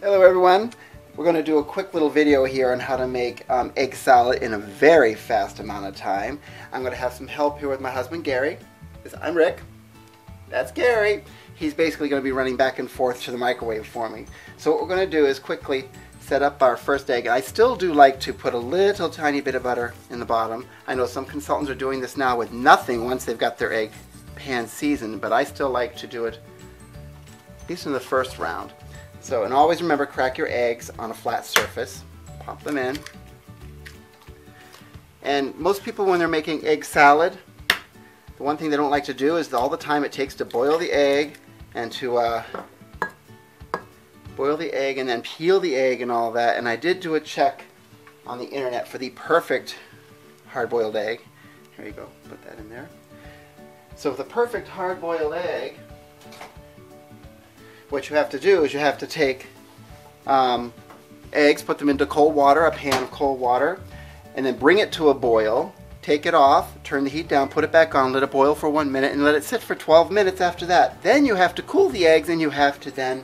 Hello everyone. We're going to do a quick little video here on how to make egg salad in a very fast amount of time. I'm going to have some help here with my husband Gary. I'm Rick. That's Gary. He's basically going to be running back and forth to the microwave for me. So what we're going to do is quickly set up our first egg. And I still do like to put a little tiny bit of butter in the bottom. I know some consultants are doing this now with nothing once they've got their egg pan seasoned, but I still like to do it at least in the first round. So, and always remember, crack your eggs on a flat surface. Pop them in. And most people, when they're making egg salad, the one thing they don't like to do is all the time it takes to boil the egg and to boil the egg and then peel the egg and all that. And I did do a check on the internet for the perfect hard-boiled egg. Here you go, put that in there. So the perfect hard-boiled egg, what you have to do is you have to take eggs, put them into cold water, a pan of cold water, and then bring it to a boil, take it off, turn the heat down, put it back on, let it boil for 1 minute, and let it sit for 12 minutes after that. Then you have to cool the eggs and you have to then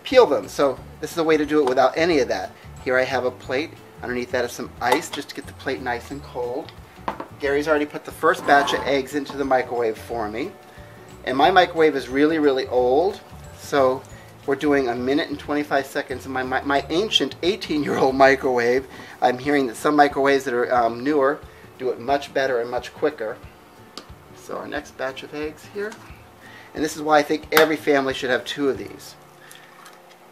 peel them. So this is a way to do it without any of that. Here I have a plate. Underneath that is some ice just to get the plate nice and cold. Gary's already put the first batch of eggs into the microwave for me. And my microwave is really, really old, so we're doing 1 minute and 25 seconds. And my ancient 18-year-old microwave, I'm hearing that some microwaves that are newer do it much better and much quicker. So our next batch of eggs here. And this is why I think every family should have 2 of these.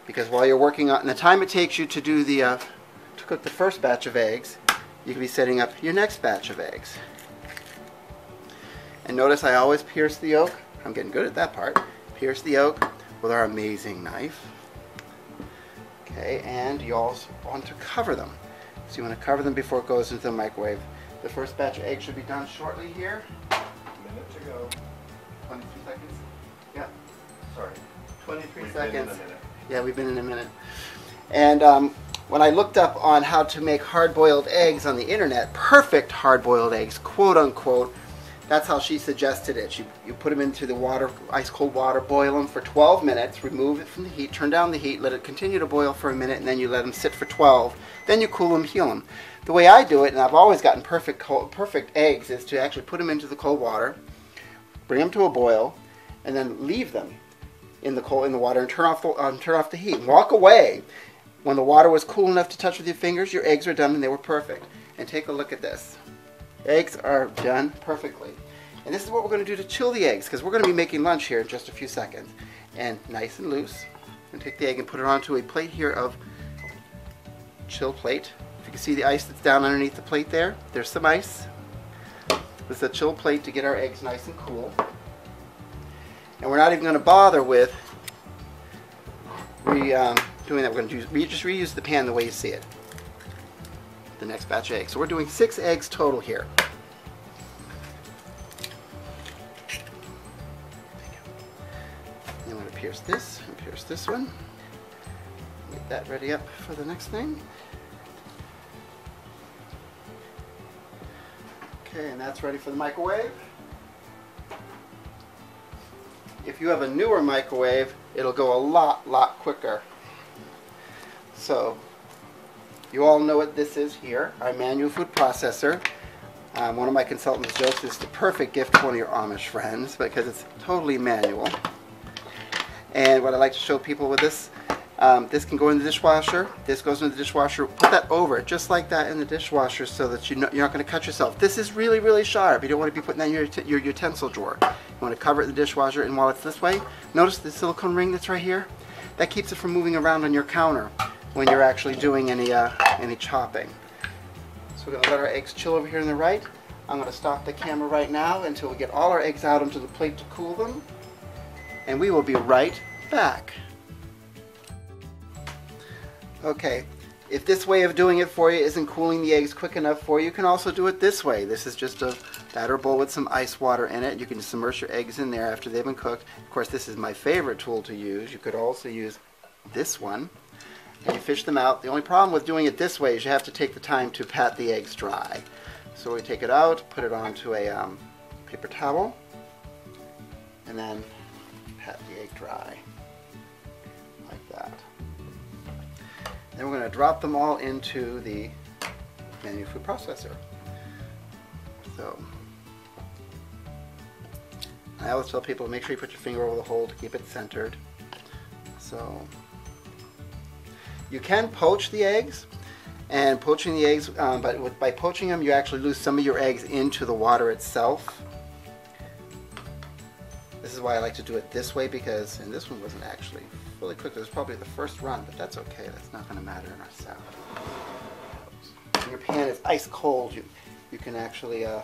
Because while you're working on, and the time it takes you to do the, to cook the first batch of eggs, you can be setting up your next batch of eggs. And notice I always pierce the yolk. I'm getting good at that part. Pierce the yolk with our amazing knife. Okay, and you also want to cover them. So you want to cover them before it goes into the microwave. The first batch of eggs should be done shortly here. A minute to go. 23 seconds? Yeah. Sorry. 23 seconds. Yeah, we've been in a minute. And when I looked up on how to make hard-boiled eggs on the internet, perfect hard-boiled eggs, quote unquote, that's how she suggested it. You put them into the water, ice cold water, boil them for 12 minutes, remove it from the heat, turn down the heat, let it continue to boil for a minute, and then you let them sit for 12. Then you cool them, heal them. The way I do it, and I've always gotten perfect eggs, is to actually put them into the cold water, bring them to a boil, and then leave them in the water and turn off the heat. Walk away. When the water was cool enough to touch with your fingers, your eggs are done and they were perfect. And take a look at this. Eggs are done perfectly. And this is what we're going to do to chill the eggs, because we're going to be making lunch here in just a few seconds. And nice and loose. I'm going to take the egg and put it onto a plate here of chill plate. If you can see the ice that's down underneath the plate there, there's some ice. This is a chill plate to get our eggs nice and cool. And we're not even going to bother with doing that. We're going to just reuse the pan the way you see it. The next batch of eggs. So we're doing 6 eggs total here. I'm going to pierce this and pierce this one. Get that ready up for the next thing. Okay, and that's ready for the microwave. If you have a newer microwave, it'll go a lot quicker. So you all know what this is here, our manual food processor. One of my consultants jokes it's the perfect gift to one of your Amish friends because it's totally manual. And what I like to show people with this, this can go in the dishwasher, this goes in the dishwasher, put that over it, just like that in the dishwasher so that you're not going to cut yourself. This is really, really sharp. You don't want to be putting that in your utensil drawer. You want to cover it in the dishwasher, and while it's this way, notice the silicone ring that's right here? That keeps it from moving around on your counter when you're actually doing any chopping. So we're going to let our eggs chill over here on the right. I'm going to stop the camera right now until we get all our eggs out onto the plate to cool them. And we will be right back. Okay, if this way of doing it for you isn't cooling the eggs quick enough for you, you can also do it this way. This is just a batter bowl with some ice water in it. You can just immerse your eggs in there after they've been cooked. Of course, this is my favorite tool to use. You could also use this one. And you fish them out. The only problem with doing it this way is you have to take the time to pat the eggs dry. So we take it out, put it onto a paper towel, and then pat the egg dry like that. Then we're going to drop them all into the manual food processor. So I always tell people, make sure you put your finger over the hole to keep it centered. So you can poach the eggs, and poaching the eggs, but by poaching them, you actually lose some of your eggs into the water itself. This is why I like to do it this way, because, and this one wasn't actually fully cooked. It was probably the first run, but that's okay. That's not going to matter in our salad. When your pan is ice cold, you can actually, it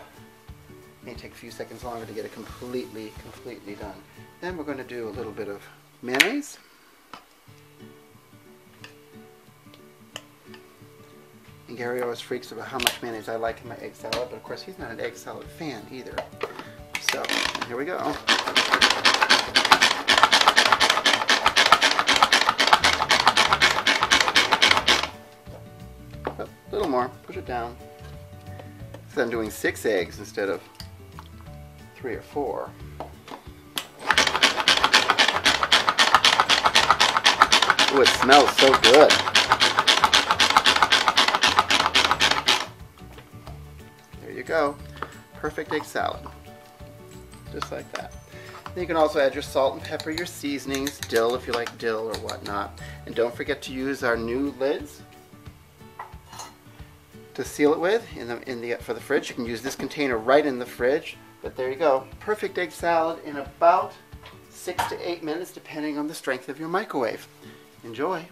may take a few seconds longer to get it completely done. Then we're going to do a little bit of mayonnaise. And Gary always freaks about how much mayonnaise I like in my egg salad, but of course he's not an egg salad fan either. So, here we go. A little more, push it down. So I'm doing 6 eggs instead of 3 or 4. Ooh, it smells so good. There you go. Perfect egg salad. Just like that. Then you can also add your salt and pepper, your seasonings, dill if you like dill or whatnot. And don't forget to use our new lids to seal it with for the fridge. You can use this container right in the fridge. But there you go. Perfect egg salad in about 6 to 8 minutes, depending on the strength of your microwave. Enjoy.